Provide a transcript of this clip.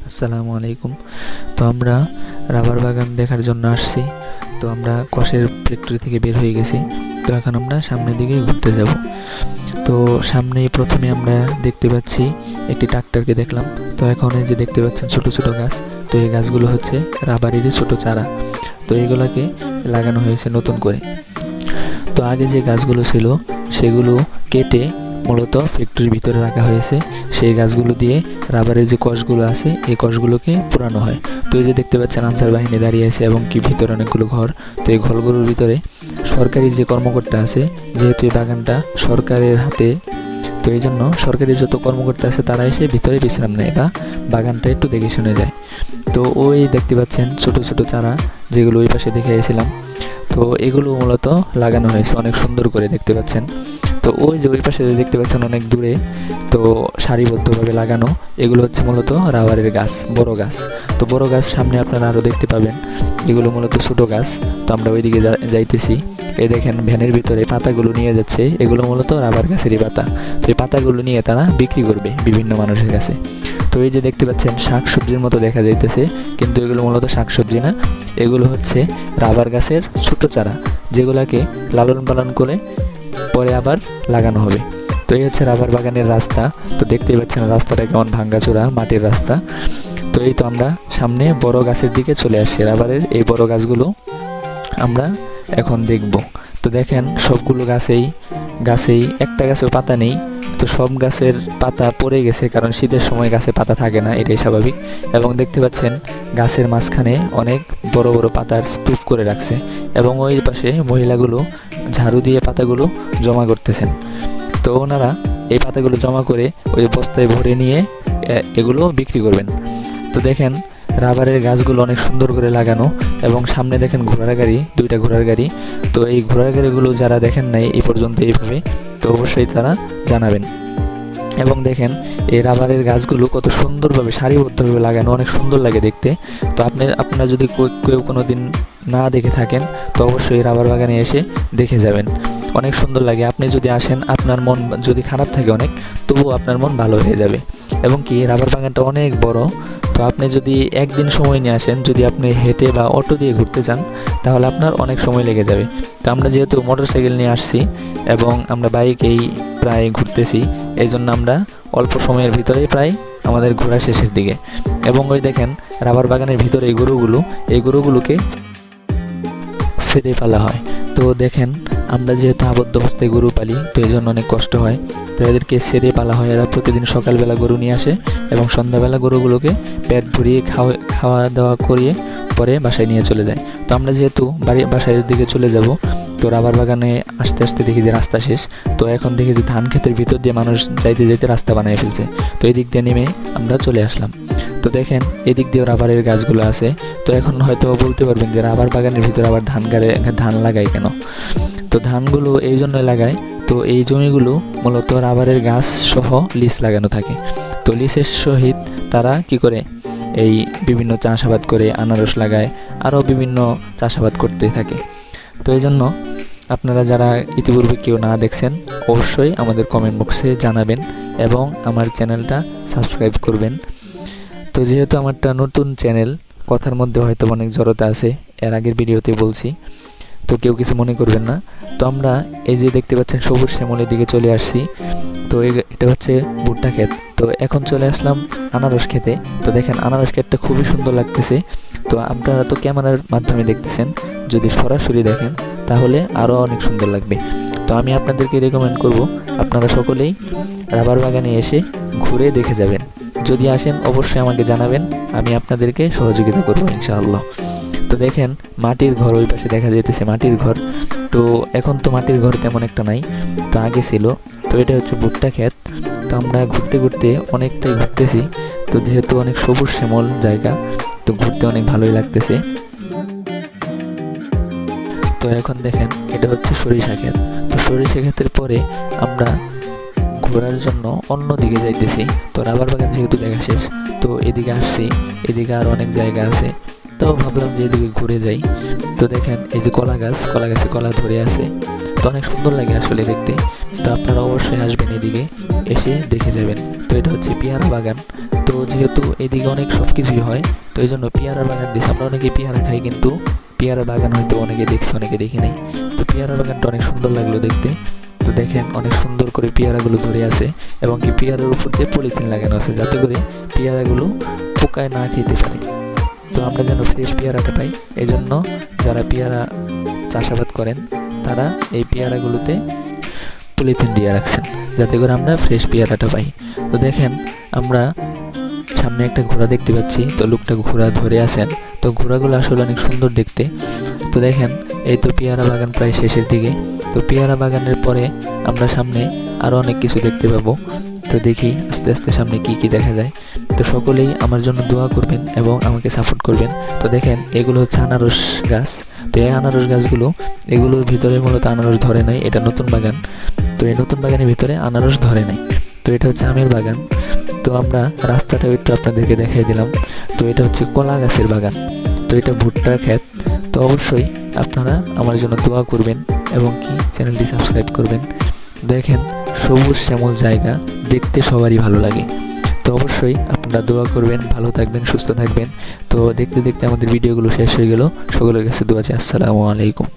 আসসালামু আলাইকুম। তো আমরা রাবার বাগান দেখার জন্য আসছি। তো আমরা কসের ফ্যাক্টরি থেকে বের হয়ে গেছি। তো এখন আমরা সামনের দিকে ঘুরতে যাব। তো সামনেই প্রথমে আমরা দেখতে পাচ্ছি একটি ট্রাক্টরকে দেখলাম। তো এখন এই যে দেখতে পাচ্ছেন ছোট ছোট গাছ, তো এই গাছগুলো হচ্ছে রাবারেরই ছোট চারা। তো এইগুলোকে লাগানো হয়েছে নতুন করে। তো আগে যে গাছগুলো ছিল সেগুলো কেটে মূলত ফ্যাক্টরির ভিতরে রাখা হয়েছে। সেই গাছগুলো দিয়ে রাবারের যে কষগুলো আছে এই কষগুলোকে পোড়ানো হয়। তো এই যে দেখতে পাচ্ছেন আনসার বাহিনী দাঁড়িয়ে আছে এবং কি ভিতরে অনেকগুলো ঘর। তো এই ঘরগুলোর ভিতরে সরকারি যে কর্মকর্তা আছে, যেহেতু এই বাগানটা সরকারের হাতে, তো এই জন্য সরকারি যত কর্মকর্তা আছে তারা এসে ভিতরে বিশ্রাম নেয় বা বাগানটা একটু দেখে শুনে যায়। তো ওই দেখতে পাচ্ছেন ছোট ছোট চারা, যেগুলো ওই পাশে দেখে এসেছিলাম। তো এগুলো মূলত লাগানো হয়েছে অনেক সুন্দর করে, দেখতে পাচ্ছেন। তো ওই যে ওই পাশে দেখতে পাচ্ছেন অনেক দূরে, তো সারিবদ্ধভাবে লাগানো এগুলো হচ্ছে মূলত রাবারের গাছ, বড় গাছ। তো বড় গাছ সামনে আপনারা আরও দেখতে পাবেন, এগুলো মূলত ছোটো গাছ। তো আমরা ওইদিকে যাইতেছি। এই দেখেন ভ্যানের ভিতরে পাতাগুলো নিয়ে যাচ্ছে, এগুলো মূলত রাবার গাছেরই পাতা। তো এই পাতাগুলো নিয়ে তারা বিক্রি করবে বিভিন্ন মানুষের কাছে। তো এই যে দেখতে পাচ্ছেন শাক সবজির মতো দেখা যাইতেছে, কিন্তু এগুলো মূলত শাক সবজি না, এগুলো হচ্ছে রাবার গাছের ছোটো চারা, যেগুলোকে লালন পালন করে পরে আবার লাগানো হবে। তো এই হচ্ছে রাবার বাগানের রাস্তা। তো দেখতেই পাচ্ছেন রাস্তাটা কেমন ভাঙ্গাচোরা মাটির রাস্তা। তো এই তো আমরা সামনে বড় গাছের দিকে চলে আসছি। রাবারের এই বড় গাছগুলো আমরা এখন দেখব। তো দেখেন সবগুলো গাছেই একটা গাছেও পাতা নেই। তো সব গাছের পাতা পড়ে গেছে, কারণ শীতের সময় গাছে পাতা থাকে না, এটাই স্বাভাবিক। এবং দেখতে পাচ্ছেন গাছের মাঝখানে অনেক বড় বড় পাতার স্তূপ করে রাখছে, এবং ওই পাশে মহিলাগুলো ঝাড়ু দিয়ে পাতাগুলো জমা করতেছেন। তো ওনারা এই পাতাগুলো জমা করে ওই বস্তায় ভরে নিয়ে এগুলো বিক্রি করবেন। তো দেখেন রাবারের গাছগুলো অনেক সুন্দর করে লাগানো, এবং সামনে দেখেন ঘোড়ার গাড়ি, দুইটা ঘোড়ার গাড়ি। তো এই ঘোড়ার গাড়িগুলো যারা দেখেন নাই এই পর্যন্ত এইভাবে, তো অবশ্যই তারা জানাবেন। এবং দেখেন এই রাবারের গাছগুলো কত সুন্দরভাবে সারিবদ্ধভাবে লাগানো, অনেক সুন্দর লাগে দেখতে। তো আপনারা যদি কেউ কোনো দিন না দেখে থাকেন, তো অবশ্যই রাবার বাগানে এসে দেখে যাবেন, অনেক সুন্দর লাগে। আপনি যদি আসেন, আপনার মন যদি খারাপ থাকে অনেক, তবুও আপনার মন ভালো হয়ে যাবে। এবং কি রাবার বাগানটা অনেক বড়। তো আপনি যদি একদিন সময় নিয়ে আসেন, যদি আপনি হেঁটে বা অটো দিয়ে ঘুরতে চান, তাহলে আপনার অনেক সময় লেগে যাবে। তো আমরা যেহেতু মোটরসাইকেল নিয়ে আসছি এবং আমরা বাইকেই প্রায় ঘুরতেছি, এই জন্য আমরা অল্প সময়ের ভিতরেই প্রায় আমাদের ঘোরা শেষের দিকে। এবং ওই দেখেন রাবার বাগানের ভিতরে এই গরুগুলোকে ছেড়ে ফেলা হয়। তো দেখেন আমরা যেহেতু আবদ্ধ অবস্থায় গরু পালি, তো এই জন্য অনেক কষ্ট হয়। তো এদেরকে ছেড়ে পালা হয়। এরা প্রতিদিন সকালবেলা গরু নিয়ে আসে এবং সন্ধ্যাবেলা গরুগুলোকে পেট ভরিয়ে খাওয়া দাওয়া করিয়ে পরে বাসায় নিয়ে চলে যায়। তো আমরা যেহেতু বাসার দিকে চলে যাব, তো রাবার বাগানে আস্তে আস্তে দেখি যে রাস্তা শেষ। তো এখন দেখি যে ধান ক্ষেতের ভিতর দিয়ে মানুষ যাইতে যাইতে রাস্তা বানিয়ে ফেলছে। তো এই দিক দিয়ে নেমে আমরা চলে আসলাম। তো দেখেন এদিক দিয়েও রাবারের গাছগুলো আছে। তো এখন হয়তো বলতে পারবেন যে রাবার বাগানের ভিতরে আবার ধান লাগায় কেন? তো ধানগুলো এই জন্য লাগায়, তো এই জমিগুলো মূলত রাবারের গাছ সহ লিজ লাগানো থাকে। তো লিজের সহিত তারা কি করে, এই বিভিন্ন চাষাবাদ করে, আনারস লাগায়, আরও বিভিন্ন চাষাবাদ করতে থাকে। তো এই জন্য আপনারা যারা ইতিপূর্বে কেউ না দেখছেন, অবশ্যই আমাদের কমেন্ট বক্সে জানাবেন এবং আমার চ্যানেলটা সাবস্ক্রাইব করবেন। তো যেহেতু আমারটা নতুন চ্যানেল, কথার মধ্যে হয়তো অনেক জড়তা আছে, এর আগের ভিডিওতে বলছি, তো কেউ কিছু মনে করবেন না। তো আমরা এই যে দেখতে পাচ্ছেন সবুজ শ্যামলের দিকে চলে আসছি। তো এটা হচ্ছে ভুট্টা ক্ষেত। তো এখন চলে আসলাম আনারস খেতে। তো দেখেন আনারস ক্ষেতটা খুবই সুন্দর লাগতেছে। তো আপনারা তো ক্যামেরার মাধ্যমে দেখতেছেন, যদি সরাসরি দেখেন তাহলে আরও অনেক সুন্দর লাগবে। তো আমি আপনাদেরকে রেকমেন্ড করব, আপনারা সকলেই রাবার বাগানে এসে ঘুরে দেখে যাবেন। যদি আসেন অবশ্যই আমাকে জানাবেন, আমি আপনাদেরকে সহযোগিতা করব ইনশাআল্লাহ। তো দেখেন মাটির ঘর ওই পাশে দেখা যেতেছে, মাটির ঘর। তো এখন তো মাটির ঘর তেমন একটা নাই, তো আগে ছিল। তো এটা হচ্ছে ভুট্টা ক্ষেত। তো আমরা ঘুরতে ঘুরতে অনেকটাই ঘুরতেছি। তো যেহেতু অনেক সবুজ শ্যামল জায়গা, তো ঘুরতে অনেক ভালোই লাগতেছে। তো এখন দেখেন এটা হচ্ছে সরিষা ক্ষেত। তো সরিষা ক্ষেতের পরে আমরা ঘোরার জন্য অন্য দিকে যাইতেছি। তো রাবার বাগান যেহেতু দেখা শেষ, তো এদিকে আসছি, এদিকে আর অনেক জায়গা আছে। তো ভাবলাম যে এদিকে ঘুরে যাই। তো দেখেন এই যে কলা গাছে কলা ধরে আছে। তো অনেক সুন্দর লাগে আসলে দেখতে। তো আপনারা অবশ্যই আসবেন এদিকে, এসে দেখে যাবেন। তো এটা হচ্ছে পেয়ারা বাগান। তো যেহেতু এদিকে অনেক সব কিছুই হয়, তো এই জন্য পেয়ারা বাগান দিয়েছে। আমরা অনেকে পেয়ারা খাই, কিন্তু পেয়ারা বাগান হয়তো অনেকে দেখছে, অনেকে দেখি নাই। তো পেয়ারা বাগানটা অনেক সুন্দর লাগলো দেখতে। তো দেখেন অনেক সুন্দর করে পেয়ারাগুলো ধরে আছে, এবং কি পেয়ারার উপর দিয়ে পলিথিন লাগানো আছে যাতে করে পেয়ারাগুলো পোকায় না খেতে পারে। তো আমরা যেন ফ্রেশ পেয়ারাটা পাই, এই জন্য যারা পেয়ারা চাষাবাদ করেন তারা এই পেয়ারাগুলোতে পলিথিন দিয়ে রাখছেন যাতে করে আমরা ফ্রেশ পেয়ারাটা পাই। তো দেখেন আমরা সামনে একটা ঘোড়া দেখতে পাচ্ছি। তো লোকটা ঘোড়া ধরে আছেন। তো ঘোড়াগুলো আসলে অনেক সুন্দর দেখতে। তো দেখেন এই তো পেয়ারা বাগান প্রায় শেষের দিকে। তো পেয়ারা বাগানের পরে আমরা সামনে আরও অনেক কিছু দেখতে পাবো। তো দেখি আস্তে আস্তে সামনে কি কি দেখা যায়। তো সকলেই আমার জন্য দোয়া করবেন এবং আমাকে সাপোর্ট করবেন। তো দেখেন এগুলো হচ্ছে আনারস গাছ। তো এই আনারস গাছগুলো, এগুলোর ভিতরে মূলত আনারস ধরে নাই, এটা নতুন বাগান। তো এই নতুন বাগানের ভিতরে আনারস ধরে নাই। তো এটা হচ্ছে আমের বাগান। তো আমরা রাস্তাটাও একটু আপনাদেরকে দেখিয়ে দিলাম। তো এটা হচ্ছে কলা গাছের বাগান। তো এটা ভুট্টার ক্ষেত। তো অবশ্যই আপনারা আমার জন্য দোয়া করবেন এবং কি চ্যানেলটি সাবস্ক্রাইব করবেন। দেখেন সবুজ শ্যামল জায়গা, দেখতে সবারই ভালো লাগে। তো অবশ্যই আপনারা দোয়া করবেন, ভালো থাকবেন, সুস্থ থাকবেন। তো দেখতে দেখতে আমাদের ভিডিওগুলো শেষ হয়ে গেল। সকলের কাছে দোয়া চাই। আসসালামু আলাইকুম।